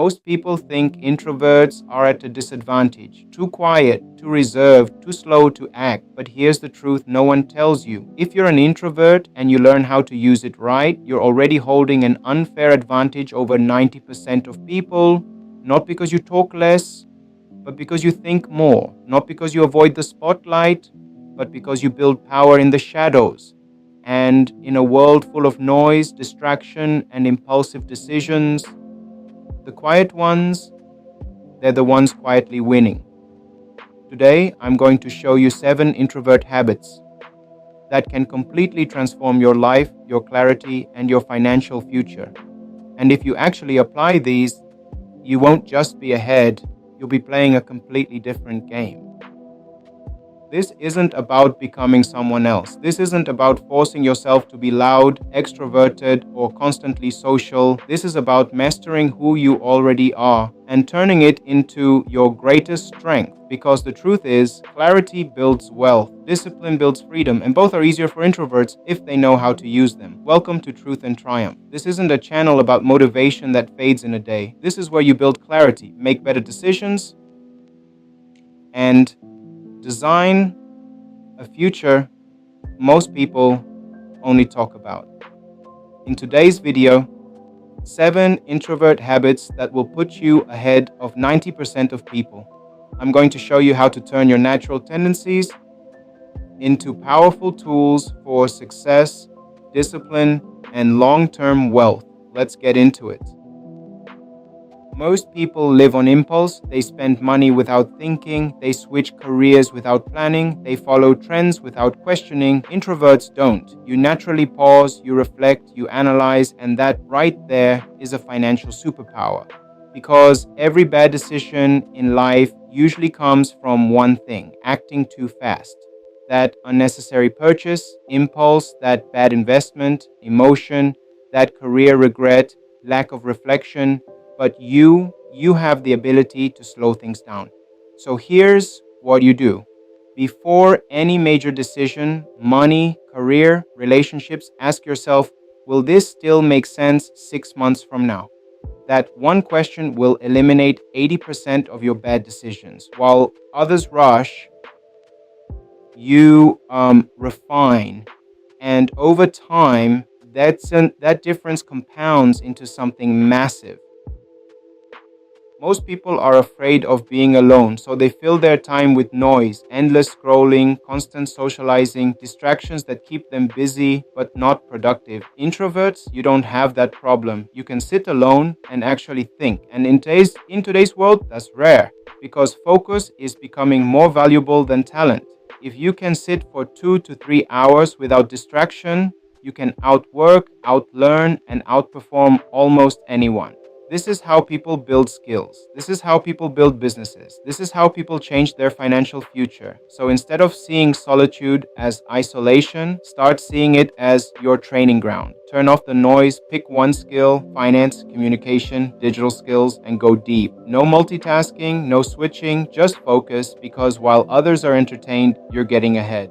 Most people think introverts are at a disadvantage, too quiet, too reserved, too slow to act. But here's the truth no one tells you. If you're an introvert and you learn how to use it right, you're already holding an unfair advantage over 90% of people, not because you talk less, but because you think more, not because you avoid the spotlight, but because you build power in the shadows. And in a world full of noise, distraction, and impulsive decisions, the quiet ones, they're the ones quietly winning. Today, I'm going to show you 7 introvert habits that can completely transform your life, your clarity, and your financial future. And if you actually apply these, you won't just be ahead, you'll be playing a completely different game. This isn't about becoming someone else. This isn't about forcing yourself to be loud, extroverted, or constantly social. This is about mastering who you already are and turning it into your greatest strength. Because the truth is, clarity builds wealth, discipline builds freedom, and both are easier for introverts if they know how to use them. Welcome to Truth and Triumph. This isn't a channel about motivation that fades in a day. This is where you build clarity, make better decisions, and design a future most people only talk about. In today's video, 7 introvert habits that will put you ahead of 90% of people. I'm going to show you how to turn your natural tendencies into powerful tools for success, discipline, and long-term wealth. Let's get into it. Most people live on impulse. They spend money without thinking. They switch careers without planning. They follow trends without questioning. Introverts don't. You naturally pause, you reflect, you analyze, and that right there is a financial superpower. Because every bad decision in life usually comes from one thing: acting too fast. That unnecessary purchase, impulse, that bad investment, emotion, that career regret, lack of reflection. But you have the ability to slow things down. So here's what you do. Before any major decision, money, career, relationships, ask yourself, will this still make sense 6 months from now? That one question will eliminate 80% of your bad decisions. While others rush, you refine. And over time, that difference compounds into something massive. Most people are afraid of being alone, so they fill their time with noise, endless scrolling, constant socializing, distractions that keep them busy but not productive. Introverts, you don't have that problem. You can sit alone and actually think. And in today's world, that's rare because focus is becoming more valuable than talent. If you can sit for 2 to 3 hours without distraction, you can outwork, outlearn, and outperform almost anyone. This is how people build skills. This is how people build businesses. This is how people change their financial future. So instead of seeing solitude as isolation, start seeing it as your training ground. Turn off the noise, pick one skill: finance, communication, digital skills, and go deep. No multitasking, no switching, just focus, because while others are entertained, you're getting ahead.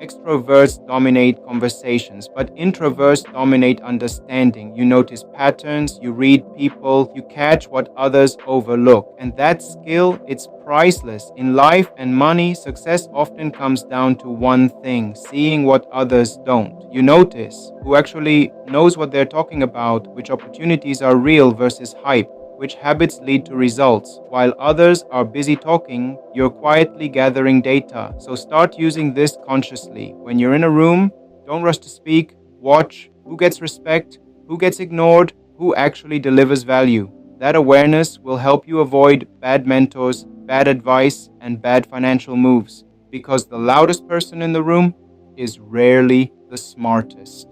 Extroverts dominate conversations, but introverts dominate understanding. You notice patterns, you read people, you catch what others overlook. And that skill, it's priceless. In life and money, success often comes down to one thing: seeing what others don't. You notice who actually knows what they're talking about, which opportunities are real versus hype, which habits lead to results. While others are busy talking, you're quietly gathering data. So start using this consciously. When you're in a room, don't rush to speak. Watch who gets respect, who gets ignored, who actually delivers value. That awareness will help you avoid bad mentors, bad advice, and bad financial moves. Because the loudest person in the room is rarely the smartest.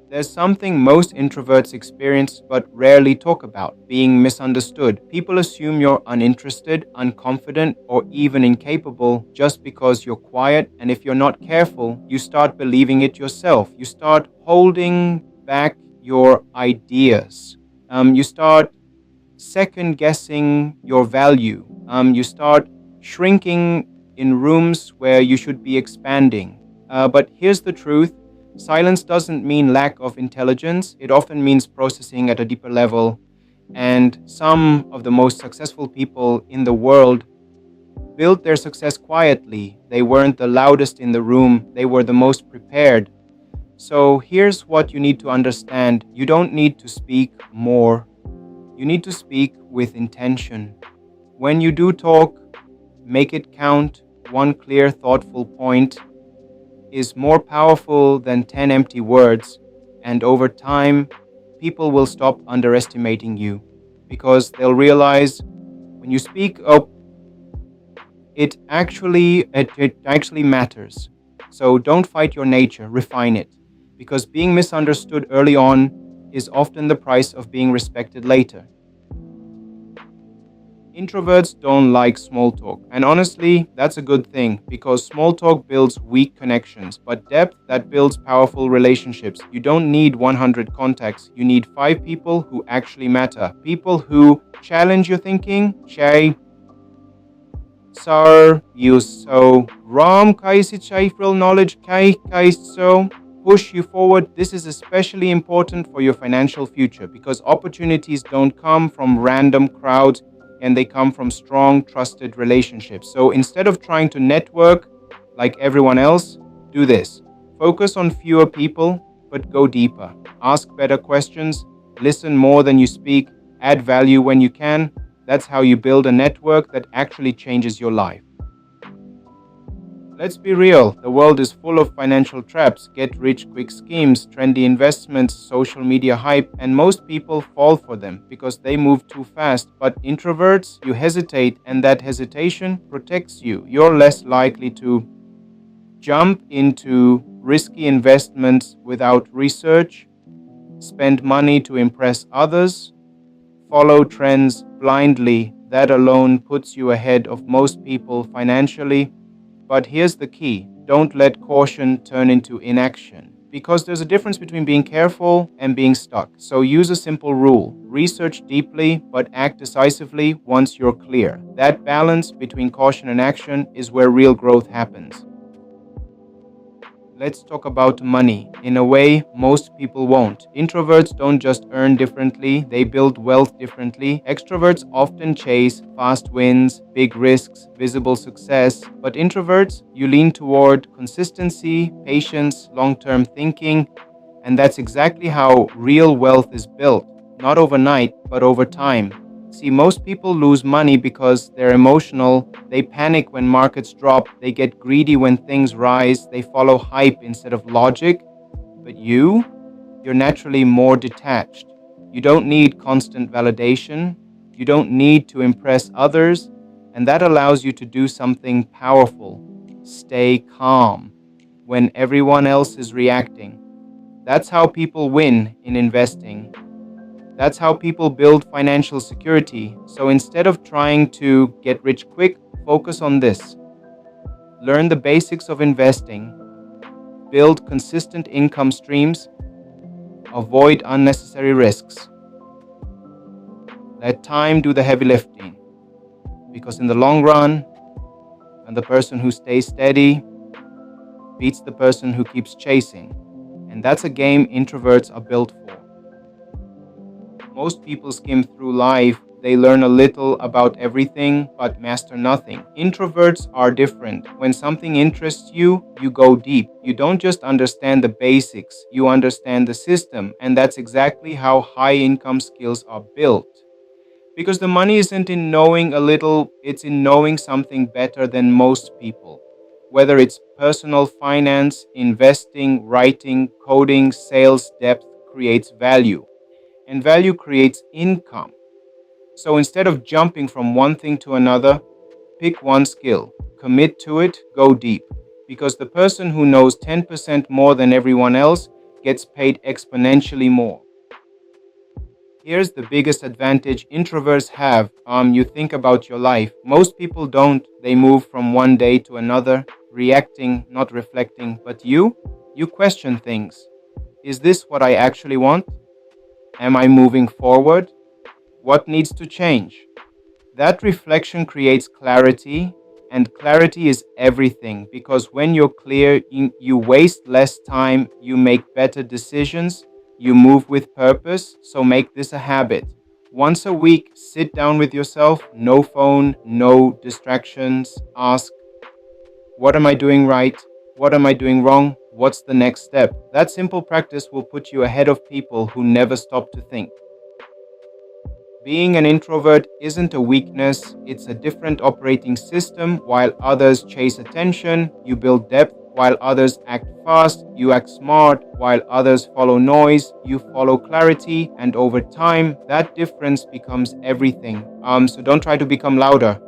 There's something most introverts experience but rarely talk about: being misunderstood. People assume you're uninterested, unconfident, or even incapable just because you're quiet, and if you're not careful, you start believing it yourself. You start holding back your ideas. You start second-guessing your value. You start shrinking in rooms where you should be expanding. But here's the truth. Silence doesn't mean lack of intelligence, it often means processing at a deeper level. And some of the most successful people in the world built their success quietly. They weren't the loudest in the room, they were the most prepared. So here's what you need to understand: you don't need to speak more, you need to speak with intention. When you do talk, make it count. One clear, thoughtful point is more powerful than 10 empty words, and over time, people will stop underestimating you because they'll realize when you speak up, it actually matters. So don't fight your nature, refine it, because being misunderstood early on is often the price of being respected later. Introverts don't like small talk, and honestly, that's a good thing because small talk builds weak connections, but depth that builds powerful relationships. You don't need 100 contacts, you need 5 people who actually matter. People who challenge your thinking, Shay, Sir, you so Ram kaisi chai knowledge kai so push you forward. This is especially important for your financial future because opportunities don't come from random crowds and they come from strong, trusted relationships. So instead of trying to network like everyone else, do this. Focus on fewer people, but go deeper. Ask better questions, listen more than you speak, add value when you can. That's how you build a network that actually changes your life. Let's be real, the world is full of financial traps, get rich quick schemes, trendy investments, social media hype, and most people fall for them because they move too fast. But introverts, you hesitate, and that hesitation protects you. You're less likely to jump into risky investments without research, spend money to impress others, follow trends blindly. That alone puts you ahead of most people financially. But here's the key: don't let caution turn into inaction. Because there's a difference between being careful and being stuck. So use a simple rule: research deeply, but act decisively once you're clear. That balance between caution and action is where real growth happens. Let's talk about money in a way most people won't. Introverts don't just earn differently, they build wealth differently. Extroverts often chase fast wins, big risks, visible success. But introverts, you lean toward consistency, patience, long-term thinking, and that's exactly how real wealth is built. Not overnight, but over time. See, most people lose money because they're emotional. They panic when markets drop. They get greedy when things rise. They follow hype instead of logic. But you're naturally more detached. You don't need constant validation. You don't need to impress others. And that allows you to do something powerful. Stay calm when everyone else is reacting. That's how people win in investing. That's how people build financial security. So instead of trying to get rich quick, focus on this. Learn the basics of investing, build consistent income streams, avoid unnecessary risks. Let time do the heavy lifting. Because in the long run, and the person who stays steady beats the person who keeps chasing. And that's a game introverts are built for. Most people skim through life. They learn a little about everything but master nothing. Introverts are different. When something interests you, you go deep. You don't just understand the basics, you understand the system. And that's exactly how high income skills are built. Because the money isn't in knowing a little, it's in knowing something better than most people. Whether it's personal finance, investing, writing, coding, sales, depth creates value. And value creates income. So instead of jumping from one thing to another, pick one skill, commit to it, go deep. Because the person who knows 10% more than everyone else gets paid exponentially more. Here's the biggest advantage introverts have. You think about your life. Most people don't. They move from one day to another, reacting, not reflecting. But you question things. Is this what I actually want? Am I moving forward? What needs to change? That reflection creates clarity, And clarity is everything, because when you're clear, you waste less time, you make better decisions, you move with purpose. So make this a habit. Once a week, sit down with yourself, no phone, no distractions. Ask, what am I doing right? What am I doing wrong? What's the next step? That simple practice will put you ahead of people who never stop to think. Being an introvert isn't a weakness, it's a different operating system. While others chase attention, you build depth. While others act fast, you act smart. While others follow noise, you follow clarity. And over time, that difference becomes everything. So don't try to become louder.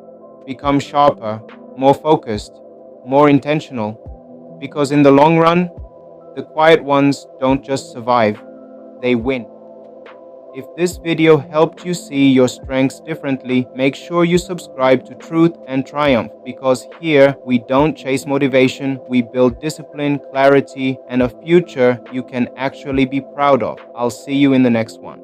Become sharper, more focused, more intentional. Because in the long run, the quiet ones don't just survive, they win. If this video helped you see your strengths differently, make sure you subscribe to Truth and Triumph, because here we don't chase motivation, we build discipline, clarity, and a future you can actually be proud of. I'll see you in the next one.